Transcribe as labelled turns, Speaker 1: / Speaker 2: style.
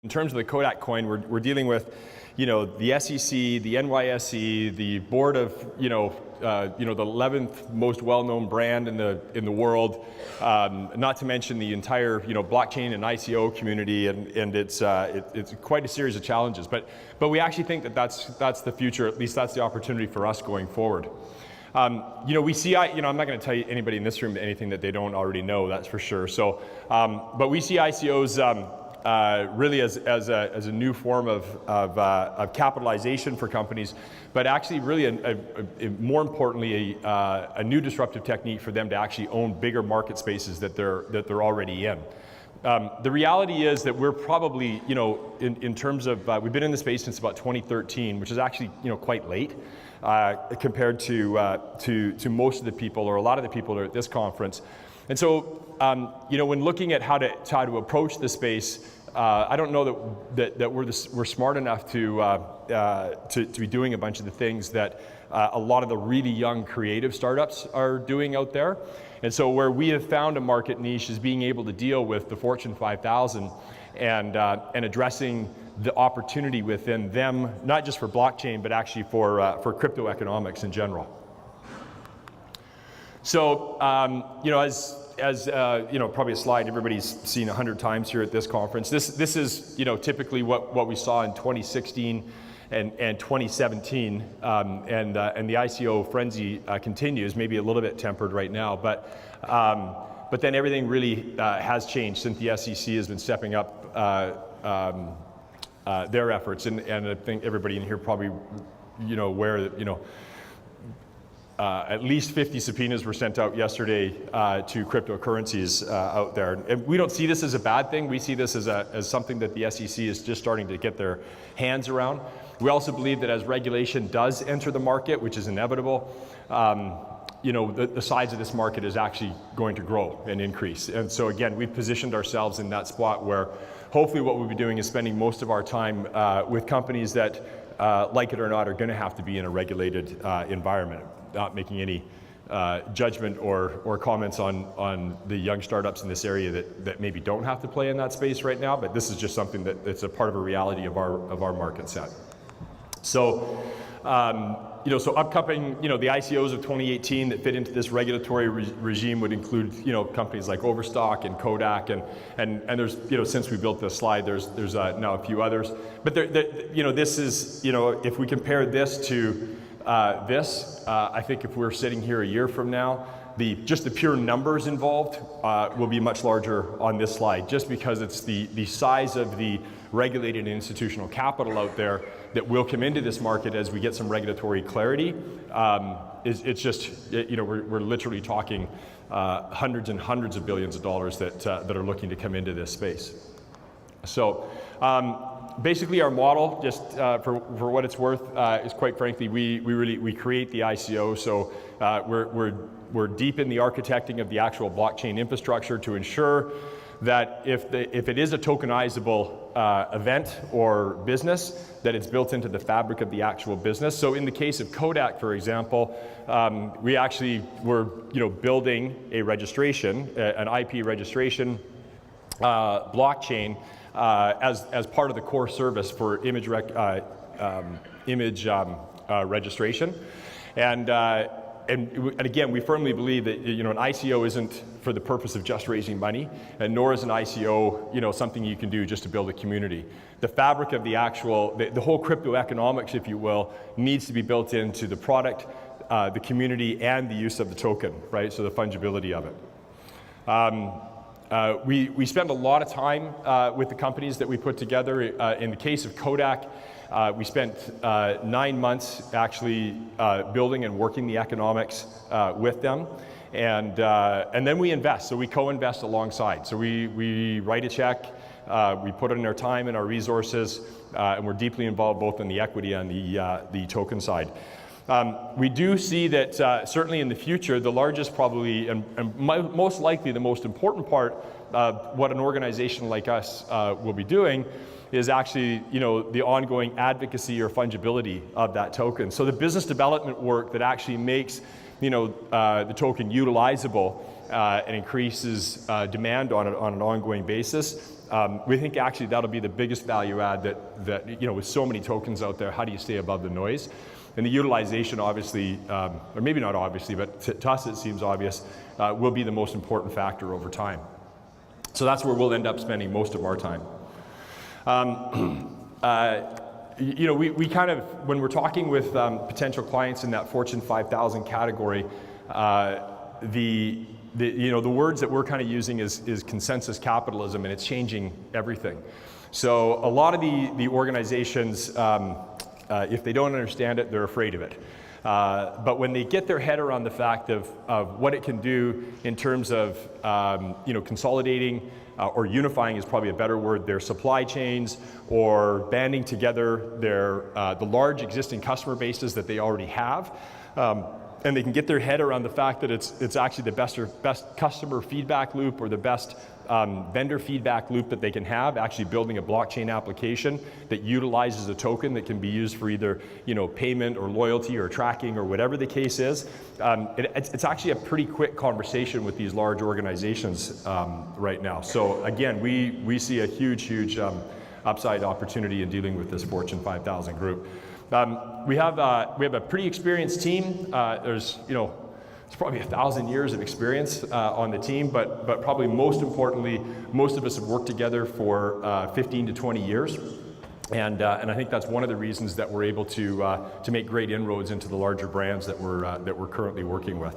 Speaker 1: In terms of the Kodak coin, we're dealing with, the SEC, the NYSE, the board of, the 11th most well-known brand in the world, not to mention the entire, blockchain and ICO community, and it's quite a series of challenges. But we actually think that that's the future. At least that's the opportunity for us going forward. We see, I'm not going to tell anybody in this room anything that they don't already know. That's for sure. So, but we see ICOs. Really as a new form of capitalization for companies, but actually really more importantly a new disruptive technique for them to actually own bigger market spaces that they're already in. The reality is that we're probably, in terms of, we've been in the space since about 2013, which is actually, quite late compared to most of the people, or a lot of the people that are at this conference. And so, when looking at how to approach the space, I don't know that we're smart enough to be doing a bunch of the things that a lot of the really young creative startups are doing out there. And so where we have found a market niche is being able to deal with the Fortune 5000 and addressing the opportunity within them, not just for blockchain, but actually for crypto economics in general. So, as probably a slide everybody's seen 100 times here at this conference. This is, typically what we saw in 2016 and 2017, and the ICO frenzy continues, maybe a little bit tempered right now, but then everything really has changed since the SEC has been stepping up their efforts, and I think everybody in here probably, aware that, at least 50 subpoenas were sent out yesterday to cryptocurrencies out there. And we don't see this as a bad thing. We see this as something that the SEC is just starting to get their hands around. We also believe that as regulation does enter the market, which is inevitable, the size of this market is actually going to grow and increase. And so again, we've positioned ourselves in that spot where hopefully what we'll be doing is spending most of our time with companies that, like it or not, are going to have to be in a regulated environment. Not making any judgment or comments on the young startups in this area that maybe don't have to play in that space right now, but this is just something that's a part of a reality of our market set. So, so upcoming, the ICOs of 2018 that fit into this regulatory regime would include, companies like Overstock and Kodak, and there's, since we built this slide, there's now a few others. But this is, if we compare this to I think if we're sitting here a year from now, just the pure numbers involved will be much larger on this slide, just because it's the size of the regulated institutional capital out there that will come into this market as we get some regulatory clarity. It's just, we're literally talking hundreds and hundreds of billions of dollars that are looking to come into this space. So. Basically, our model, just for what it's worth, is quite frankly, we create the ICO. So we're deep in the architecting of the actual blockchain infrastructure to ensure that if it is a tokenizable event or business, that it's built into the fabric of the actual business. So in the case of Kodak, for example, we actually were building a registration, an IP registration blockchain. As part of the core service for image registration, and again, we firmly believe that an ICO isn't for the purpose of just raising money, and nor is an ICO something you can do just to build a community. The fabric of the actual, the whole crypto economics, if you will, needs to be built into the product, the community, and the use of the token, right? So the fungibility of it. We spend a lot of time with the companies that we put together. In the case of Kodak, we spent 9 months actually building and working the economics with them, and then we invest. So we co-invest alongside. So we write a check, we put in our time and our resources, and we're deeply involved both in the equity and the token side. We do see that certainly in the future, the largest probably and most likely the most important part of what an organization like us will be doing is actually the ongoing advocacy or fungibility of that token. So the business development work that actually makes the token utilizable and increases demand on an ongoing basis. We think actually that'll be the biggest value add that with so many tokens out there, how do you stay above the noise? And the utilization obviously, or maybe not obviously, but to us it seems obvious, will be the most important factor over time. So that's where we'll end up spending most of our time. We kind of, when we're talking with potential clients in that Fortune 5000 category, the words that we're kind of using is consensus capitalism, and it's changing everything. So a lot of the organizations, if they don't understand it, they're afraid of it. But when they get their head around the fact of what it can do in terms of consolidating or unifying is probably a better word, their supply chains, or banding together the large existing customer bases that they already have, and they can get their head around the fact that it's actually the best customer feedback loop, or the best vendor feedback loop that they can have, actually building a blockchain application that utilizes a token that can be used for either payment or loyalty or tracking or whatever the case is. It's actually a pretty quick conversation with these large organizations right now. So again, we see a huge upside opportunity in dealing with this Fortune 5000 group. We have a pretty experienced team. It's probably 1,000 years of experience on the team, but probably most importantly, most of us have worked together for 15 to 20 years. And I think that's one of the reasons that we're able to make great inroads into the larger brands that we're currently working with.